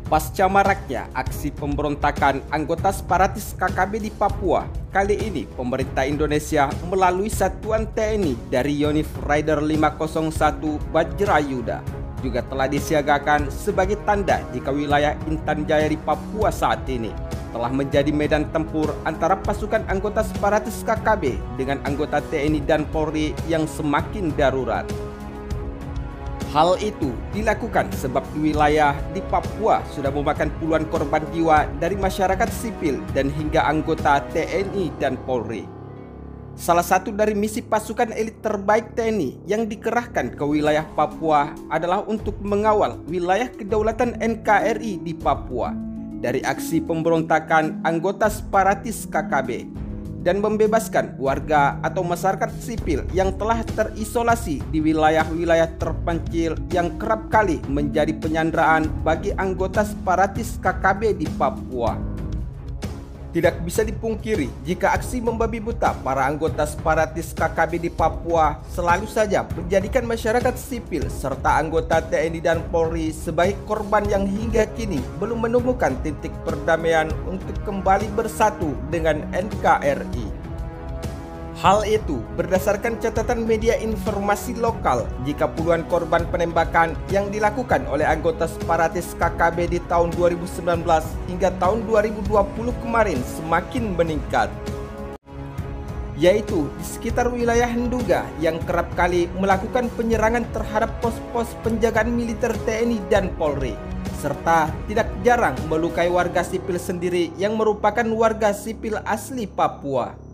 Pasca maraknya aksi pemberontakan anggota separatis KKB di Papua, kali ini pemerintah Indonesia melalui satuan TNI dari Yonif Rider 501 Bajrayuda juga telah disiagakan sebagai tanda jika wilayah Intan Jaya di Papua saat ini telah menjadi medan tempur antara pasukan anggota separatis KKB dengan anggota TNI dan Polri yang semakin darurat. Hal itu dilakukan sebab wilayah di Papua sudah memakan puluhan korban jiwa dari masyarakat sipil dan hingga anggota TNI dan Polri. Salah satu dari misi pasukan elit terbaik TNI yang dikerahkan ke wilayah Papua adalah untuk mengawal wilayah kedaulatan NKRI di Papua dari aksi pemberontakan anggota separatis KKB dan membebaskan warga atau masyarakat sipil yang telah terisolasi di wilayah-wilayah terpencil yang kerap kali menjadi penyanderaan bagi anggota separatis KKB di Papua. Tidak bisa dipungkiri jika aksi membabi buta para anggota separatis KKB di Papua selalu saja menjadikan masyarakat sipil serta anggota TNI dan Polri sebagai korban yang hingga kini belum menemukan titik perdamaian untuk kembali bersatu dengan NKRI. Hal itu berdasarkan catatan media informasi lokal jika puluhan korban penembakan yang dilakukan oleh anggota separatis KKB di tahun 2019 hingga tahun 2020 kemarin semakin meningkat, yaitu di sekitar wilayah Nduga yang kerap kali melakukan penyerangan terhadap pos-pos penjagaan militer TNI dan Polri, serta tidak jarang melukai warga sipil sendiri yang merupakan warga sipil asli Papua.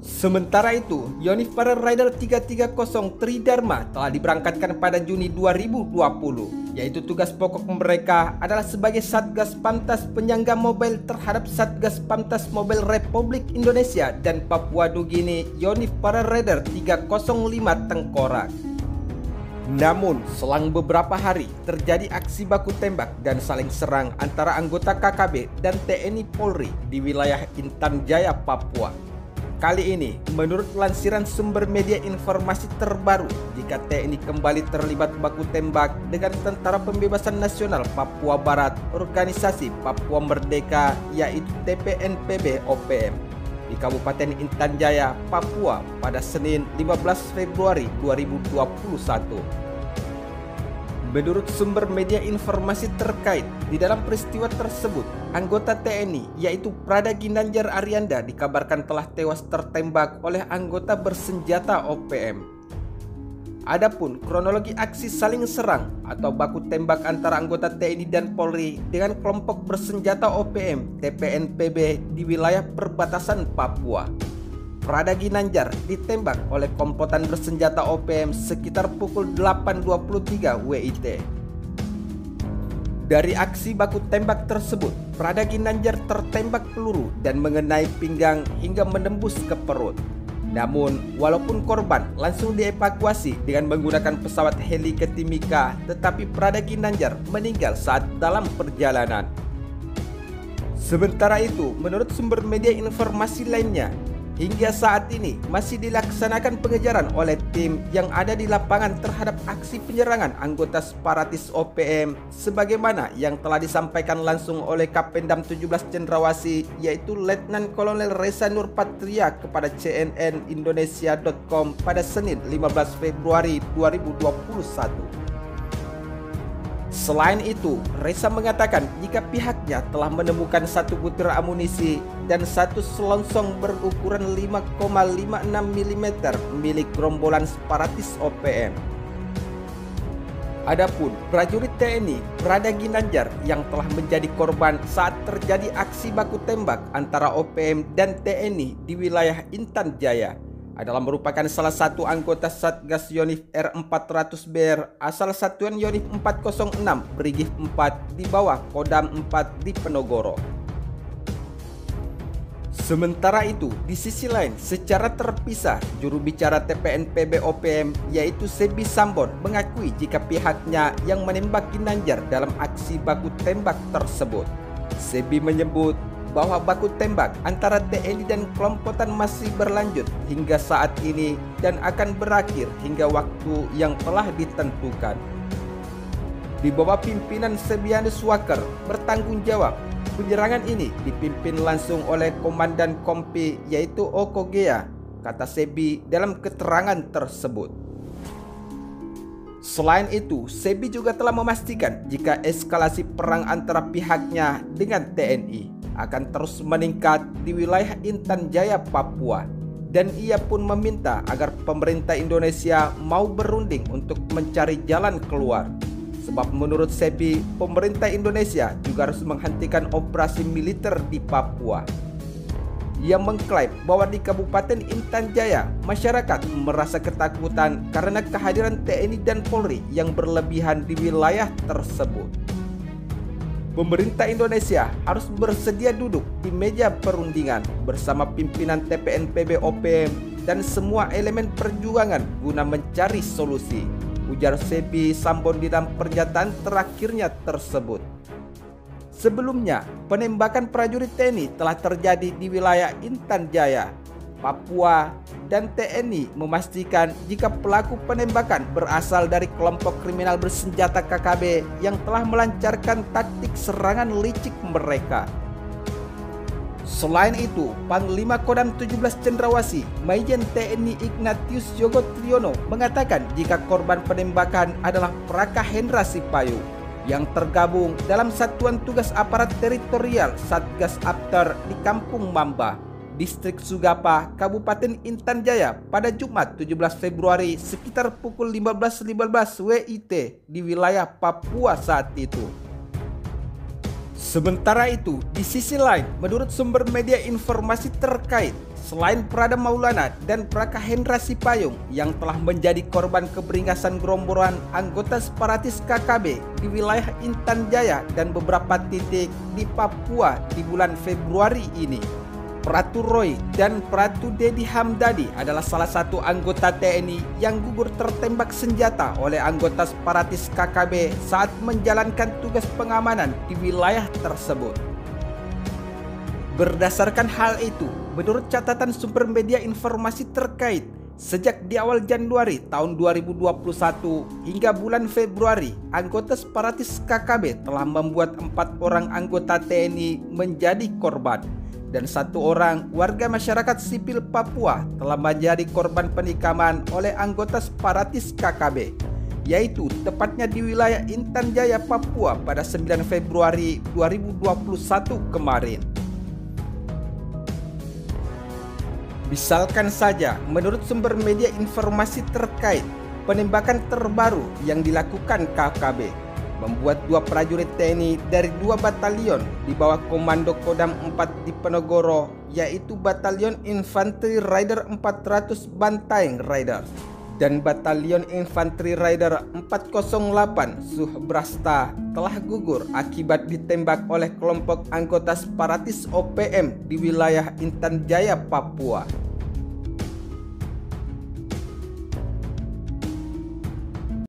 Sementara itu, Yonif Rider 330 Tridharma telah diberangkatkan pada Juni 2020, yaitu tugas pokok mereka adalah sebagai Satgas Pamtas Penyangga Mobile terhadap Satgas Pamtas Mobile Republik Indonesia dan Papua Nugini Yonif Rider 305 Tengkorak. Namun, selang beberapa hari terjadi aksi baku tembak dan saling serang antara anggota KKB dan TNI Polri di wilayah Intan Jaya, Papua. Kali ini, menurut lansiran sumber media informasi terbaru, jika TNI kembali terlibat baku tembak dengan Tentara Pembebasan Nasional Papua Barat, Organisasi Papua Merdeka, yaitu TPNPB OPM, di Kabupaten Intan Jaya, Papua pada Senin 15 Februari 2021. Menurut sumber media informasi terkait, di dalam peristiwa tersebut, anggota TNI yaitu Prada Ginanjar Arianda dikabarkan telah tewas tertembak oleh anggota bersenjata OPM. Adapun kronologi aksi saling serang atau baku tembak antara anggota TNI dan Polri dengan kelompok bersenjata OPM TPNPB di wilayah perbatasan Papua. Prada Ginanjar ditembak oleh komplotan bersenjata OPM sekitar pukul 8.23 WIT. Dari aksi baku tembak tersebut, Prada Ginanjar tertembak peluru dan mengenai pinggang hingga menembus ke perut. Namun, walaupun korban langsung dievakuasi dengan menggunakan pesawat heli ke Timika, tetapi Prada Ginanjar meninggal saat dalam perjalanan. Sementara itu, menurut sumber media informasi lainnya, hingga saat ini masih dilaksanakan pengejaran oleh tim yang ada di lapangan terhadap aksi penyerangan anggota separatis OPM sebagaimana yang telah disampaikan langsung oleh Kapendam 17 Cendrawasih yaitu Letnan Kolonel Reza Nurpatria kepada cnnindonesia.com pada Senin 15 Februari 2021. Selain itu, Reza mengatakan jika pihaknya telah menemukan satu butir amunisi dan satu selongsong berukuran 5,56 mm milik gerombolan separatis OPM. Adapun prajurit TNI Prada Ginanjar yang telah menjadi korban saat terjadi aksi baku tembak antara OPM dan TNI di wilayah Intan Jaya adalah merupakan salah satu anggota Satgas Yonif R400BR asal Satuan Yonif 406 Brigif 4 di bawah Kodam 4 di Penogoro. Sementara itu, di sisi lain, secara terpisah, juru bicara TPNPB OPM yaitu Sebi Sambon mengakui jika pihaknya yang menembak Ginanjar dalam aksi baku tembak tersebut. Sebi menyebut bahwa baku tembak antara TNI dan kelompokan masih berlanjut hingga saat ini dan akan berakhir hingga waktu yang telah ditentukan. di bawah pimpinan Sebianus Waker bertanggung jawab. Penyerangan ini dipimpin langsung oleh Komandan Kompi yaitu Okogea, kata Sebi dalam keterangan tersebut. Selain itu, Sebi juga telah memastikan jika eskalasi perang antara pihaknya dengan TNI akan terus meningkat di wilayah Intan Jaya, Papua. Dan ia pun meminta agar pemerintah Indonesia mau berunding untuk mencari jalan keluar. Sebab menurut Sebi, pemerintah Indonesia juga harus menghentikan operasi militer di Papua. Ia mengklaim bahwa di Kabupaten Intan Jaya, masyarakat merasa ketakutan karena kehadiran TNI dan Polri yang berlebihan di wilayah tersebut. Pemerintah Indonesia harus bersedia duduk di meja perundingan bersama pimpinan TPNPB OPM dan semua elemen perjuangan guna mencari solusi, ujar Sebi Sambon di dalam pernyataan terakhirnya tersebut. Sebelumnya, penembakan prajurit TNI telah terjadi di wilayah Intan Jaya, Papua, dan TNI memastikan jika pelaku penembakan berasal dari kelompok kriminal bersenjata KKB yang telah melancarkan taktik serangan licik mereka. Selain itu, Panglima Kodam 17 Cendrawasih, Majen TNI Ignatius Yogo Triyono mengatakan jika korban penembakan adalah Praka Hendra Sipayung yang tergabung dalam Satuan Tugas Aparat Teritorial Satgas Apter di Kampung Mamba, Distrik Sugapa, Kabupaten Intan Jaya pada Jumat 17 Februari sekitar pukul 15.15 WIT di wilayah Papua saat itu. Sementara itu, di sisi lain, menurut sumber media informasi terkait, selain Prada Maulana dan Praka Hendra Sipayung yang telah menjadi korban keberingasan gerombolan anggota separatis KKB di wilayah Intan Jaya dan beberapa titik di Papua di bulan Februari ini, Pratu Roy dan Pratu Dedi Hamdadi adalah salah satu anggota TNI yang gugur tertembak senjata oleh anggota separatis KKB saat menjalankan tugas pengamanan di wilayah tersebut. Berdasarkan hal itu, menurut catatan sumber media informasi terkait, sejak di awal Januari tahun 2021 hingga bulan Februari, anggota separatis KKB telah membuat 4 orang anggota TNI menjadi korban. Dan 1 orang warga masyarakat sipil Papua telah menjadi korban penikaman oleh anggota separatis KKB, yaitu tepatnya di wilayah Intan Jaya, Papua pada 9 Februari 2021 kemarin. Misalkan saja, menurut sumber media informasi terkait, penembakan terbaru yang dilakukan KKB membuat 2 prajurit TNI dari 2 batalion di bawah Komando Kodam 4 di Penogoro, yaitu Batalion Infanteri Rider 400 Bantaeng Riders dan Batalion Infanteri Rider 408 Suhbrasta telah gugur akibat ditembak oleh kelompok anggota separatis OPM di wilayah Intan Jaya, Papua.